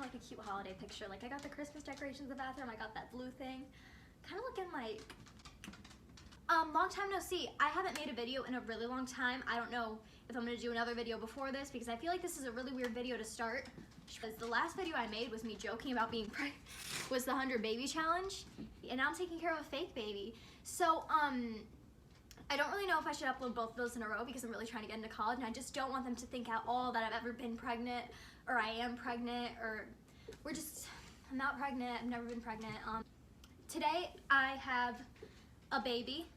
of like a cute holiday picture. Like I got the Christmas decorations in the bathroom, I got that blue thing. Kind of looking like, long time no see. I haven't made a video in a really long time. I don't know if I'm gonna do another video before this because I feel like this is a really weird video to start. Because the last video I made was me joking about being pregnant, was the 100 baby challenge, and now I'm taking care of a fake baby. So, I don't really know if I should upload both of those in a row because I'm really trying to get into college and I just don't want them to think at all that I've ever been pregnant or I am pregnant or I'm not pregnant, I've never been pregnant. Today I have a baby.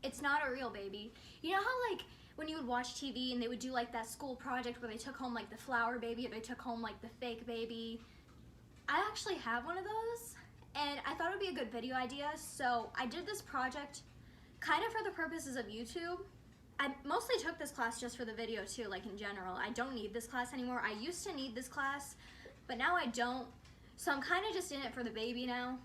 It's not a real baby. You know how like when you would watch TV and they would do like that school project where they took home like the flower baby or they took home like the fake baby? I actually have one of those and I thought it would be a good video idea, so I did this project kind of for the purposes of YouTube. I mostly took this class just for the video too, like in general. I don't need this class anymore. I used to need this class, but now I don't. So I'm kind of just in it for the baby now.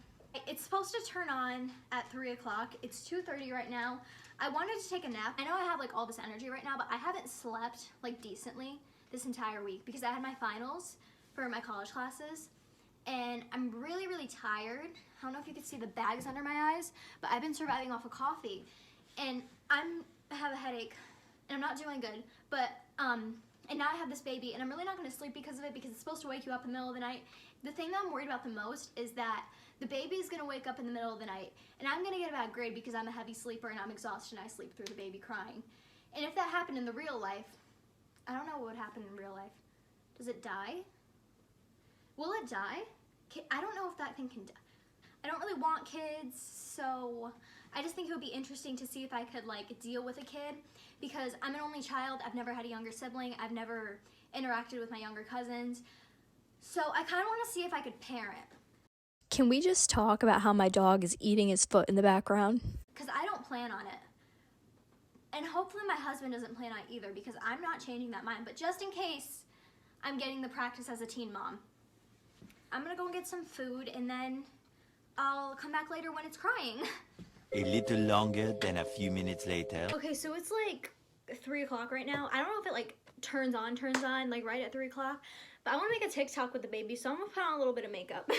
It's supposed to turn on at 3 o'clock. It's 2:30 right now. I wanted to take a nap. I know I have like all this energy right now, but I haven't slept like decently this entire week because I had my finals for my college classes and I'm really, really tired. I don't know if you can see the bags under my eyes, but I've been surviving off of coffee and I have a headache and I'm not doing good, but and now I have this baby and I'm really not gonna sleep because of it because it's supposed to wake you up in the middle of the night. The thing that I'm worried about the most is that the baby is gonna wake up in the middle of the night and I'm gonna get a bad grade because I'm a heavy sleeper and I'm exhausted and I sleep through the baby crying. And if that happened in the real life, I don't know what would happen in real life. Does it die? Will it die? I don't know if that thing can die. I don't really want kids, so I just think it would be interesting to see if I could like deal with a kid because I'm an only child. I've never had a younger sibling. I've never interacted with my younger cousins. So I kind of want to see if I could parent. Can we just talk about how my dog is eating his foot in the background? Because I don't plan on it. And hopefully my husband doesn't plan on it either because I'm not changing that mind. But just in case I'm getting the practice as a teen mom, I'm going to go and get some food and then I'll come back later when it's crying. A little longer than a few minutes later. Okay, so it's like 3 o'clock right now. I don't know if it like turns on like right at 3 o'clock. But I want to make a TikTok with the baby, so I'm going to put on a little bit of makeup.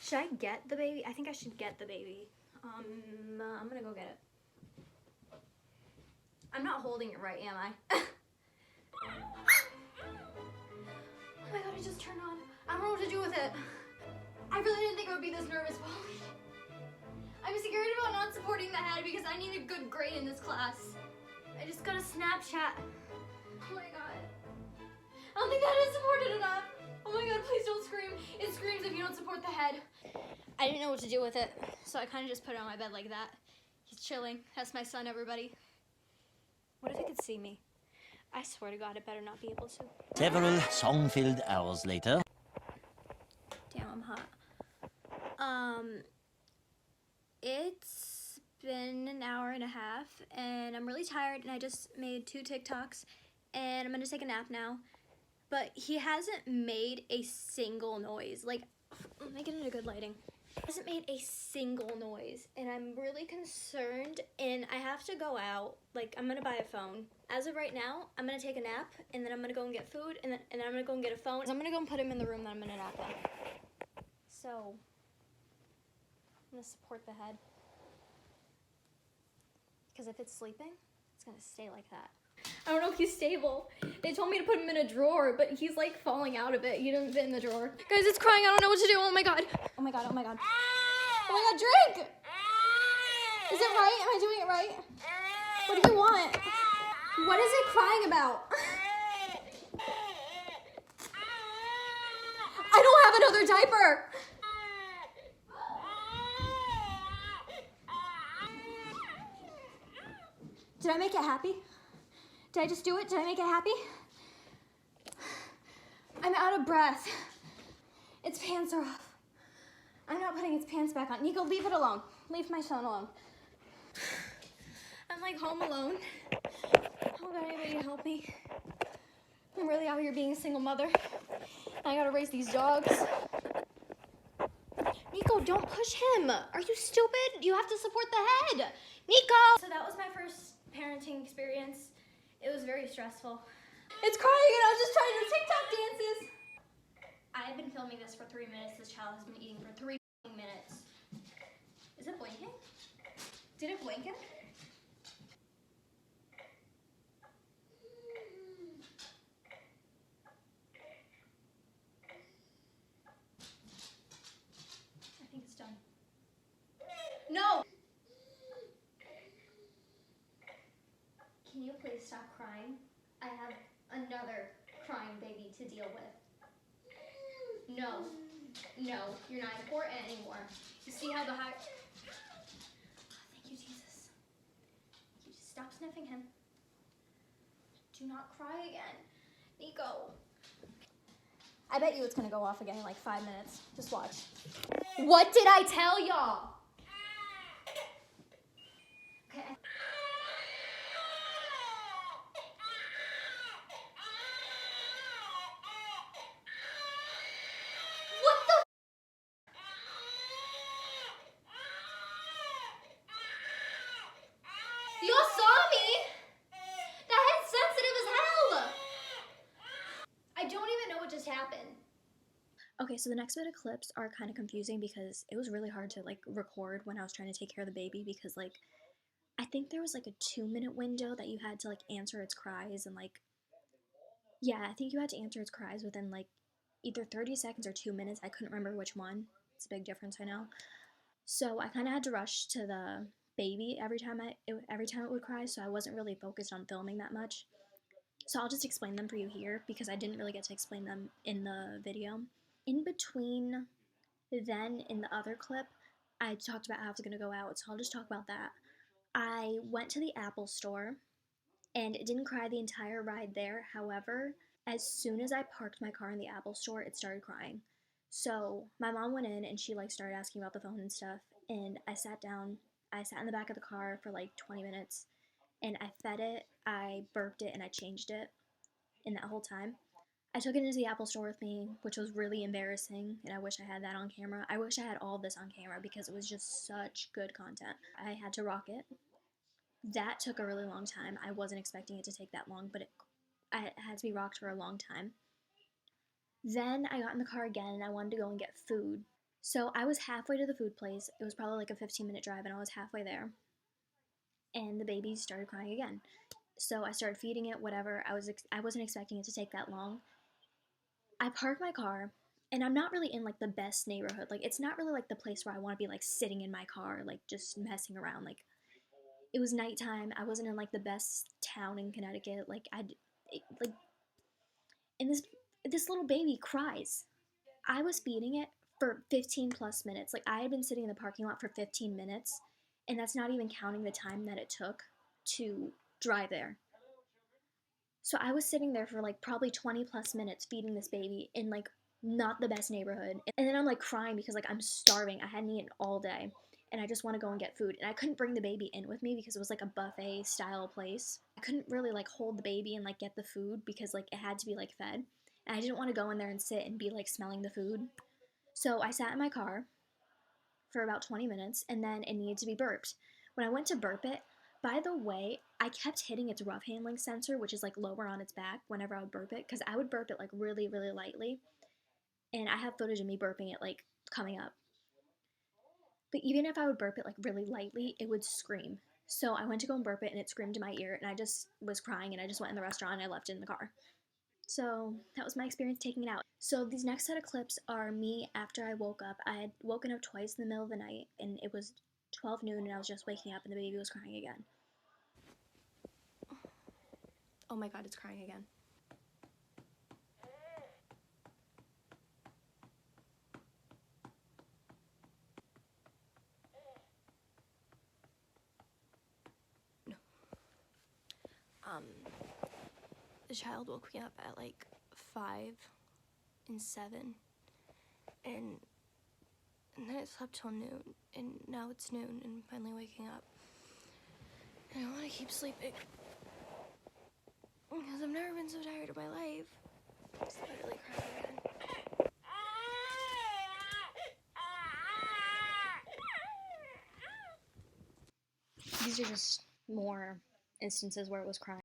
Should I get the baby? I think I should get the baby. I'm going to go get it. I'm not holding it right, am I? Oh my god, it just turned on. I don't know what to do with it. I really didn't think I would be this nervous, Polly. I'm scared about not supporting the head because I need a good grade in this class. I just got a Snapchat. Oh my god. I don't think the head is supported enough. Oh my god, please don't scream. It screams if you don't support the head. I didn't know what to do with it, so I kind of just put it on my bed like that. He's chilling. That's my son, everybody. What if it could see me? I swear to god, it better not be able to. Several song-filled hours later. Damn, I'm hot. It's been an hour and a half and I'm really tired and I just made 2 TikToks and I'm gonna take a nap now. But he hasn't made a single noise. Like, let me get into good lighting. He hasn't made a single noise and I'm really concerned and I have to go out. Like, I'm gonna buy a phone. As of right now, I'm gonna take a nap and then I'm gonna go and get food and then I'm gonna go and get a phone. I'm gonna go and put him in the room that I'm gonna nap in. So, I'm gonna support the head. Because if it's sleeping, it's gonna stay like that. I don't know if he's stable. They told me to put him in a drawer, but he's like falling out of it. He doesn't fit in the drawer. Guys, it's crying. I don't know what to do. Oh my god. Oh my god. Oh my god. Oh my god, drink! Is it right? Am I doing it right? What do you want? What is it crying about? I don't have another diaper. Did I make it happy? Did I just do it? Did I make it happy? I'm out of breath. Its pants are off. I'm not putting its pants back on. Nico, leave it alone. Leave my son alone. I'm like home alone. Oh god, anybody help me? I'm really out here being a single mother. I gotta raise these dogs. Nico, don't push him. Are you stupid? You have to support the head. Nico! So that was my first parenting experience. It was very stressful. It's crying and I was just trying to do TikTok dances. I've been this for 3 minutes. This child has been eating for 3 minutes. Is it blinking? Did it blink it? I think it's done. No! Can you please stop crying? I have another crying baby to deal with. No. No, you're not important anymore. You see how the high... Oh, thank you, Jesus. You just stop sniffing him. Do not cry again. Nico. I bet you it's gonna go off again in like 5 minutes. Just watch. What did I tell y'all? Okay. What the? Y'all saw me? That head's sensitive as hell. I don't even know what just happened. Okay, so the next bit of clips are kind of confusing because it was really hard to like record when I was trying to take care of the baby because like I think there was like a 2-minute window that you had to like answer its cries and like yeah, I think you had to answer its cries within like either 30 seconds or 2 minutes. I couldn't remember which one. It's a big difference, I know. So I kind of had to rush to the baby every time it would cry, so I wasn't really focused on filming that much. So I'll just explain them for you here because I didn't really get to explain them in the video. In between then in the other clip, I talked about how I was going to go out, so I'll just talk about that. I went to the Apple store and it didn't cry the entire ride there. However, as soon as I parked my car in the Apple store, it started crying. So my mom went in and she like started asking about the phone and stuff, and I sat down. I sat in the back of the car for like 20 minutes and I fed it, I burped it, and I changed it in that whole time. I took it into the Apple store with me, which was really embarrassing, and I wish I had that on camera. I wish I had all of this on camera because it was just such good content. I had to rock it. That took a really long time. I wasn't expecting it to take that long, but it had to be rocked for a long time. Then I got in the car again and I wanted to go and get food. So I was halfway to the food place. It was probably like a 15-minute drive and I was halfway there. And the baby started crying again. So I started feeding it, whatever. I wasn't expecting it to take that long. I parked my car, and I'm not really in like the best neighborhood. Like it's not really like the place where I want to be like sitting in my car, like just messing around. Like it was nighttime. I wasn't in like the best town in Connecticut. Like and this little baby cries. I was feeding it for 15 plus minutes. Like I had been sitting in the parking lot for 15 minutes, and that's not even counting the time that it took to drive there. So I was sitting there for like probably 20 plus minutes feeding this baby in like not the best neighborhood. And then I'm like crying because like I'm starving. I hadn't eaten all day and I just want to go and get food. And I couldn't bring the baby in with me because it was like a buffet style place. I couldn't really like hold the baby and like get the food because like it had to be like fed. And I didn't want to go in there and sit and be like smelling the food. So I sat in my car for about 20 minutes and then it needed to be burped. When I went to burp it, by the way, I kept hitting its rough handling sensor, which is like lower on its back whenever I would burp it, because I would burp it like really, really lightly. And I have footage of me burping it like coming up. But even if I would burp it like really lightly, it would scream. So I went to go and burp it and it screamed in my ear and I just was crying and I just went in the restaurant and I left it in the car. So that was my experience taking it out. So these next set of clips are me after I woke up. I had woken up twice in the middle of the night and it was 12 noon and I was just waking up and the baby was crying again. Oh my god, it's crying again. No. The child woke me up at like 5 and 7 and then I slept till noon and now it's noon and I'm finally waking up. And I want to keep sleeping. Because I've never been so tired in my life. It's literally crying again. These are just more instances where it was crying.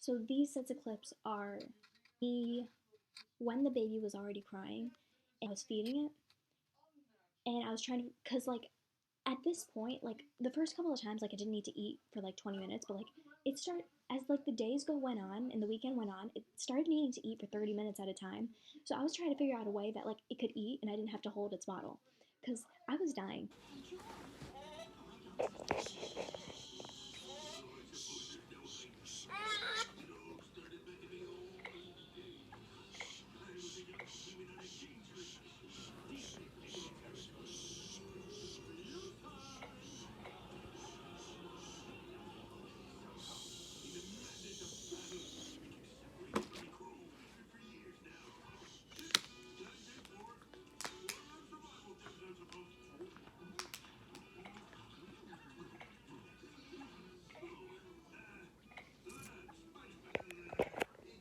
So these sets of clips are me when the baby was already crying and I was feeding it, and I was trying to, cause like at this point, like the first couple of times, like I didn't need to eat for like 20 minutes, but like it started as like the days went on and the weekend went on, it started needing to eat for 30 minutes at a time. So I was trying to figure out a way that like it could eat and I didn't have to hold its bottle, cause I was dying.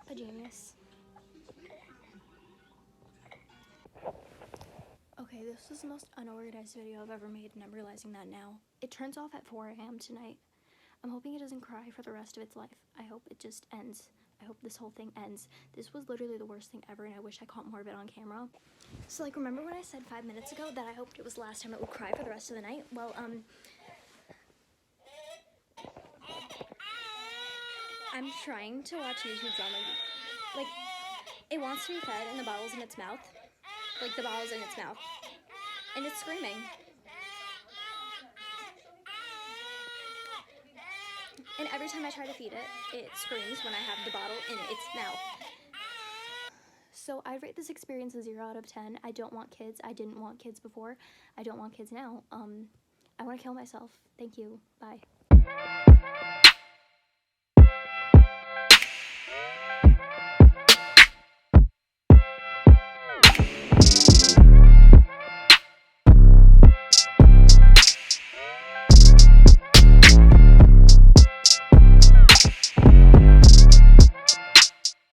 Pajamas. Okay, this was the most unorganized video I've ever made, and I'm realizing that now. It turns off at 4 a.m. tonight. I'm hoping it doesn't cry for the rest of its life. I hope it just ends. I hope this whole thing ends. This was literally the worst thing ever, and I wish I caught more of it on camera. So, like, remember when I said 5 minutes ago that I hoped it was the last time it would cry for the rest of the night? Well, I'm trying to watch YouTube's on, like, it wants to be fed, and the bottle's in its mouth. Like, the bottle's in its mouth. And it's screaming. And every time I try to feed it, it screams when I have the bottle in its mouth. So I rate this experience a 0 out of 10. I don't want kids. I didn't want kids before. I don't want kids now. I want to kill myself. Thank you. Bye.